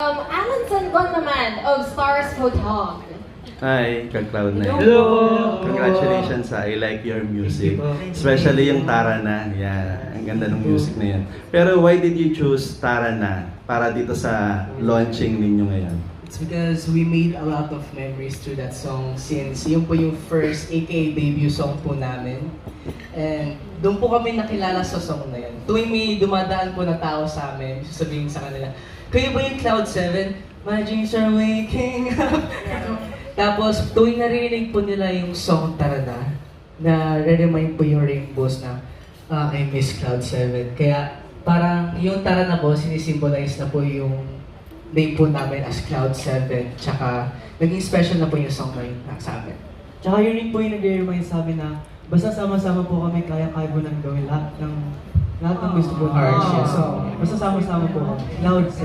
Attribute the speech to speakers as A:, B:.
A: Alan Sangon naman of Stars Photog.
B: Hi, Ka-Cloud9.
C: Hello!
B: Congratulations sa I Like Your Music. Especially yung Tara Na. Yeah, ang ganda ng music na yan. Pero why did you choose Tara Na para dito sa launching ninyo ngayon?
C: It's because we made a lot of memories through that song since yun po yung first aka debut song po namin. And doon po kami nakilala sa song na yun. Tuwing may dumadaan po na tao sa amin, sasabihin sa kanila, kayo ba yung Cloud7? My dreams are waking up. Tapos tuwing narinig po nila yung song Tara na re-remind po yung Rainbows na I miss Cloud7. Kaya parang yung Tara Na po, sinisimbolize na po yung name po namin as Cloud7. Tsaka naging special na po yung song na yun sa amin.
D: Tsaka yun rin po yung nag-remind sa amin na basta sama-sama po kami, kaya-kaya po nang gawin lahat ng gusto po namin. So, basta sama-sama po kami. Cloud7.